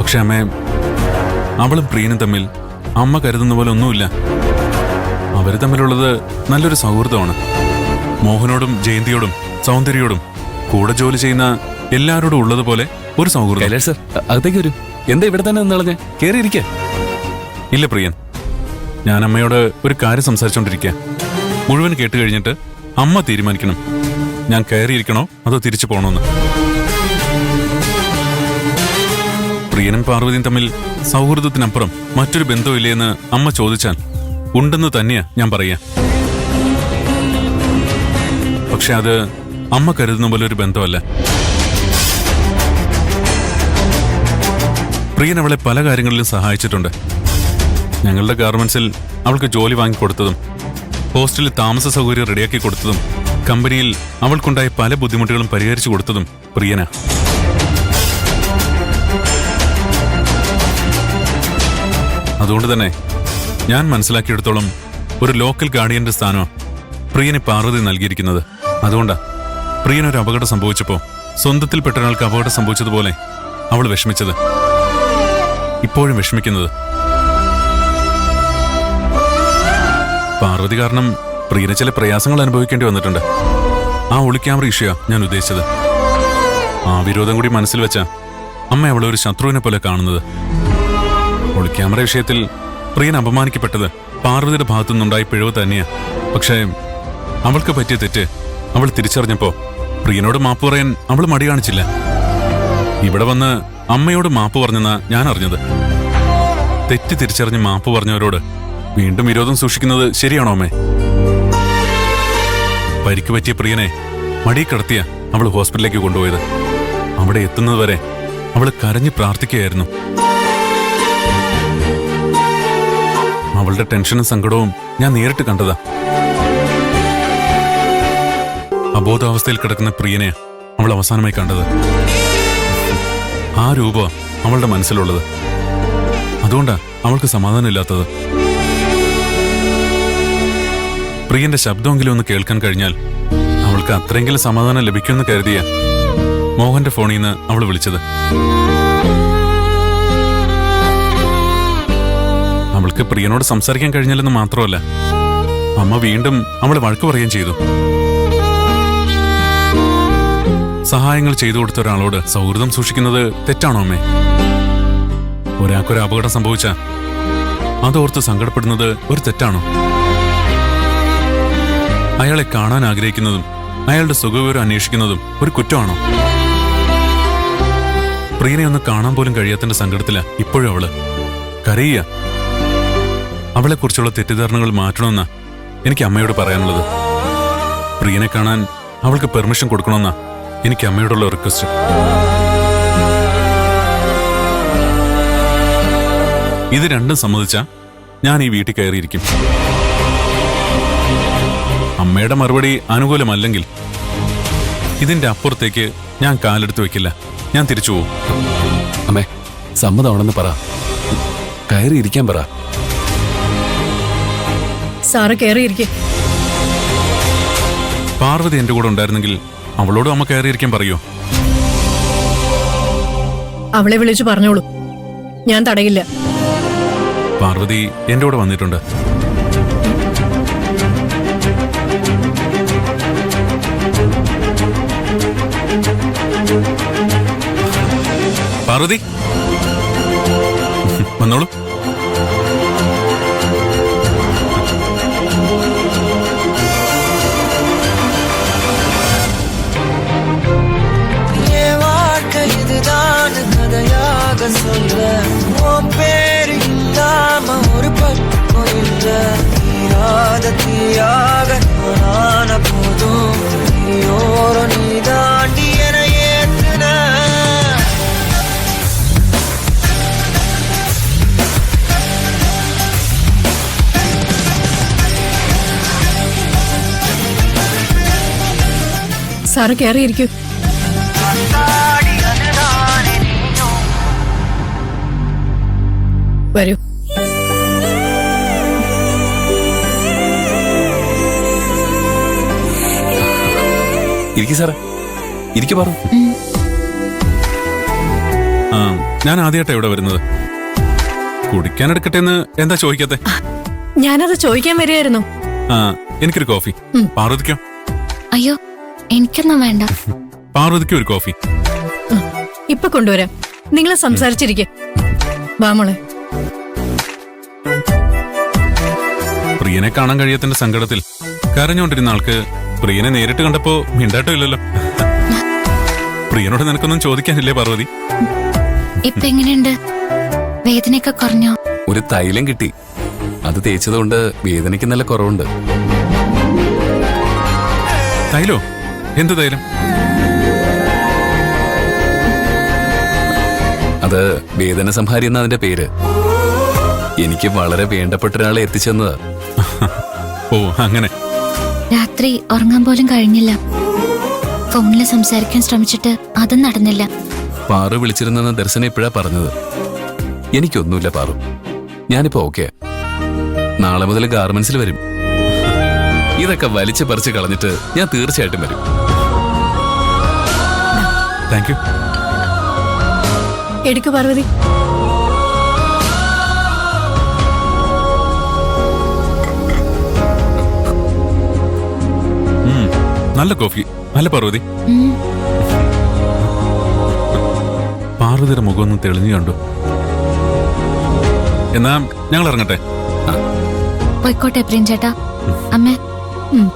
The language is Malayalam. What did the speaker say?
പക്ഷെ അമ്മേ, അവളും പ്രിയനും തമ്മിൽ അമ്മ കരുതുന്ന പോലെ ഒന്നുമില്ല. അവര് തമ്മിലുള്ളത് നല്ലൊരു സൗഹൃദമാണ്. മോഹനോടും ജയന്തിയോടും സൗന്ദര്യോടും കൂടെ ജോലി ചെയ്യുന്ന എല്ലാവരോടും ഉള്ളതുപോലെ ഒരു സൗഹൃദം. സർ, അകത്തേക്ക് വരൂ. എന്താ ഇവിടെ തന്നെ നിന്നളഞ്ഞ് കേറിയിരിക്കുക? ഇല്ല പ്രിയൻ, ഞാൻ അമ്മയോട് ഒരു കാര്യം സംസാരിച്ചോണ്ടിരിക്കുക. മുഴുവൻ കേട്ട് കഴിഞ്ഞിട്ട് അമ്മ തീരുമാനിക്കണം ഞാൻ കയറിയിരിക്കണോ അതോ തിരിച്ചു പോകണോന്ന്. പ്രിയനും പാർവതിയും തമ്മിൽ സൗഹൃദത്തിനപ്പുറം മറ്റൊരു ബന്ധമില്ലേന്ന് അമ്മ ചോദിച്ചാൽ ഉണ്ടെന്ന് തന്നെയാ ഞാൻ പറയാ. പക്ഷെ അത് അമ്മ കരുതുന്ന പോലെ ഒരു ബന്ധമല്ല. പ്രിയൻ അവളെ പല കാര്യങ്ങളിലും സഹായിച്ചിട്ടുണ്ട്. ഞങ്ങളുടെ ഗാർമെന്റ്സിൽ അവൾക്ക് ജോലി വാങ്ങിക്കൊടുത്തതും ഹോസ്റ്റലിൽ താമസ സൗകര്യം റെഡിയാക്കി കൊടുത്തതും കമ്പനിയിൽ അവൾക്കുണ്ടായ പല ബുദ്ധിമുട്ടുകളും പരിഹരിച്ചു കൊടുത്തതും പ്രിയനാ. അതുകൊണ്ട് തന്നെ ഞാൻ മനസ്സിലാക്കിയെടുത്തോളം ഒരു ലോക്കൽ ഗാർഡിയന്റെ സ്ഥാനമാണ് പ്രിയന് പാർവതി നൽകിയിരിക്കുന്നത്. അതുകൊണ്ടാ പ്രിയനൊരു അപകടം സംഭവിച്ചപ്പോ സ്വന്തത്തിൽപ്പെട്ട ഒരാൾക്ക് അപകടം സംഭവിച്ചതുപോലെ അവൾ വിഷമിച്ചത്, ഇപ്പോഴും വിഷമിക്കുന്നത്. പാർവതി കാരണം പ്രിയന് ചില പ്രയാസങ്ങൾ അനുഭവിക്കേണ്ടി വന്നിട്ടുണ്ട്. ആ ഒളിക്യാമറ ഇഷ്യൂയാ ഞാൻ ഉദ്ദേശിച്ചത്. ആ വിരോധം കൂടി മനസ്സിൽ വെച്ച അമ്മ അവളെ ഒരു ശത്രുവിനെ പോലെ കാണുന്നത്. ഒളിക്യാമറ വിഷയത്തിൽ പ്രിയൻ അപമാനിക്കപ്പെട്ടത് പാർവതിയുടെ ഭാഗത്തു നിന്നുണ്ടായ പിഴവ് തന്നെയാ. പക്ഷേ അവൾക്ക് പറ്റിയ തെറ്റ് അവൾ തിരിച്ചറിഞ്ഞപ്പോ പ്രിയനോട് മാപ്പ് പറയാൻ അവൾ മടി കാണിച്ചില്ല. ഇവിടെ വന്ന് അമ്മയോട് മാപ്പ് പറഞ്ഞെന്നാ ഞാൻ അറിഞ്ഞത്. തെറ്റ് തിരിച്ചറിഞ്ഞ് മാപ്പ് പറഞ്ഞവരോട് വീണ്ടും വിരോധം സൂക്ഷിക്കുന്നത് ശരിയാണോ അമ്മേ? പരിക്ക് പറ്റിയ പ്രിയനെ മടി കടത്തിയ അവൾ ഹോസ്പിറ്റലിലേക്ക് കൊണ്ടുപോയത്. അവിടെ എത്തുന്നതുവരെ അവൾ കരഞ്ഞു പ്രാർത്ഥിക്കുകയായിരുന്നു. അവളുടെ ടെൻഷനും സങ്കടവും ഞാൻ നേരിട്ട് കണ്ടതാ. അബോധാവസ്ഥയിൽ കിടക്കുന്ന പ്രിയനെ അവൾ അവസാനമായി കണ്ടത്. ആ രൂപ അവളുടെ മനസ്സിലുള്ളത്. അതുകൊണ്ടാ അവൾക്ക് സമാധാനമില്ലാത്തത്. പ്രിയന്റെ ശബ്ദമെങ്കിലും ഒന്ന് കേൾക്കാൻ കഴിഞ്ഞാൽ അവൾക്ക് അത്രയെങ്കിലും സമാധാനം ലഭിക്കുമെന്ന് കരുതിയ മോഹന്റെ ഫോണിൽ നിന്ന് അവൾ വിളിച്ചത്. അവൾക്ക് പ്രിയനോട് സംസാരിക്കാൻ കഴിഞ്ഞില്ലെന്ന് മാത്രമല്ല, അമ്മ വീണ്ടും അവളെ വഴക്ക് പറയുകയും ചെയ്തു. സഹായങ്ങൾ ചെയ്തു കൊടുത്ത ഒരാളോട് സൗഹൃദം സൂക്ഷിക്കുന്നത് തെറ്റാണോ അമ്മേ? ഒരാൾക്കൊരു അപകടം സംഭവിച്ച അതോർത്ത് സങ്കടപ്പെടുന്നത് ഒരു തെറ്റാണോ? അയാളെ കാണാൻ ആഗ്രഹിക്കുന്നതും അയാളുടെ സുഖവിവരം അന്വേഷിക്കുന്നതും ഒരു കുറ്റമാണോ? പ്രിയനെ ഒന്ന് കാണാൻ പോലും കഴിയാത്തതിന്റെ സങ്കടത്തില ഇപ്പോഴും അവള് കരയുക. അവളെക്കുറിച്ചുള്ള തെറ്റിദ്ധാരണകൾ മാറ്റണമെന്നാ എനിക്ക് അമ്മയോട് പറയാനുള്ളത്. പ്രിയനെ കാണാൻ അവൾക്ക് പെർമിഷൻ കൊടുക്കണമെന്നാ എനിക്ക് അമ്മയോടുള്ള റിക്വസ്റ്റ്. ഇത് രണ്ടും സമ്മതിച്ചാ ഞാൻ ഈ വീട്ടിൽ കയറിയിരിക്കും. അമ്മയുടെ മറുപടി അനുകൂലമല്ലെങ്കിൽ ഇതിന്റെ അപ്പുറത്തേക്ക് ഞാൻ കാലെടുത്ത് വെക്കില്ല. ഞാൻ തിരിച്ചു പോകും. അമ്മേ, സമ്മതമാണെന്ന് പറ. കയറിയിരിക്കാൻ പറ. സാറ് കയറിയിരിക്കെ. പാർവതി എന്റെ കൂടെ ഉണ്ടായിരുന്നെങ്കിൽ അവളോടും അമ്മ കയറിയിരിക്കാൻ പറയോ? അവളെ വിളിച്ചു പറഞ്ഞോളൂ, ഞാൻ തടയില്ല. പാർവതി എന്റെ കൂടെ വന്നിട്ടുണ്ട്. പാർവതി വന്നോളൂ. சொல்ல உன் பேரு இல்லாம ஒரு பக்கம் இல்ல. தீராத தீயாக நான போதும் நீயோர நீ தாண்டி என ஏத்துன. സാറ് കയറിയിരിക്കൂ. വരൂ. ഇരിക്കു സാറേ, ഇരിക്കു. പറ. ആ ഞാൻ ആദ്യമായിട്ടാ ഇവിടെ വരുന്നത്. കുടിക്കാൻ എടുക്കട്ടെ എന്ന് എന്താ ചോദിക്കാത്തെ? ഞാനത് ചോദിക്കാൻ വരികയായിരുന്നു. ആ എനിക്കൊരു കോഫി. പാർവതിക്കോ? അയ്യോ എനിക്കൊന്നും വേണ്ട. പാർവതിക്കും ഒരു കോഫി. ഇപ്പൊ കൊണ്ടുവരാം. നിങ്ങളെ സംസാരിച്ചിരിക്കെ. വാ മോളെ. പ്രിയനെ കാണാൻ കഴിയാത്തതിന്റെ സങ്കടത്തിൽ കരഞ്ഞുകൊണ്ടിരുന്ന ആൾക്ക് പ്രിയനെ നേരിട്ട് കണ്ടപ്പോ മിണ്ടാട്ടോ ഇല്ലല്ലോ. പ്രിയനോട് നിനക്കൊന്നും ചോദിക്കാനില്ലേ പാർവതി? ഇപ്പൊ എങ്ങനെയുണ്ട്? വേദനയൊക്കെ കുറഞ്ഞോ? ഒരു തൈലം കിട്ടി, അത് തേച്ചതുകൊണ്ട് വേദനയ്ക്ക് നല്ല കുറവുണ്ട്. തൈലോ? എന്ത് തൈലം? അത് വേദന സംഹാരി എന്ന അതിന്റെ പേര്. എനിക്ക് വളരെ വേണ്ടപ്പെട്ട ഒരാളെ എത്തിച്ചെന്നതാ. ഓ അങ്ങനെ. രാത്രി ഉറങ്ങാൻ പോലും കഴിഞ്ഞില്ല. ഫോണില് സംസാരിക്കാൻ ശ്രമിച്ചിട്ട് അതും നടന്നില്ല. പാറു വിളിച്ചിരുന്നെന്ന് ദർശന ഇപ്പോഴാ പറഞ്ഞത്. എനിക്കൊന്നുമില്ല പാറു, ഞാനിപ്പോ ഓക്കെ. നാളെ മുതൽ ഗാർമെന്റ്സിൽ വരും. ഇതൊക്കെ വലിച്ചു പറിച്ച് കളഞ്ഞിട്ട് ഞാൻ തീർച്ചയായിട്ടും വരും. Thank you. എടുക്കു പാർവതി. നല്ല കോഫി അല്ല പാർവതി? ഉം. പാർവതിയുടെ മുഖം ഒന്ന് തെളിഞ്ഞു കണ്ടു. എന്നാ ഞങ്ങൾ ഇറങ്ങട്ടെ. പോയിക്കോട്ടെ പ്രിയൻ ചേട്ടാ. അമ്മേ ഉം.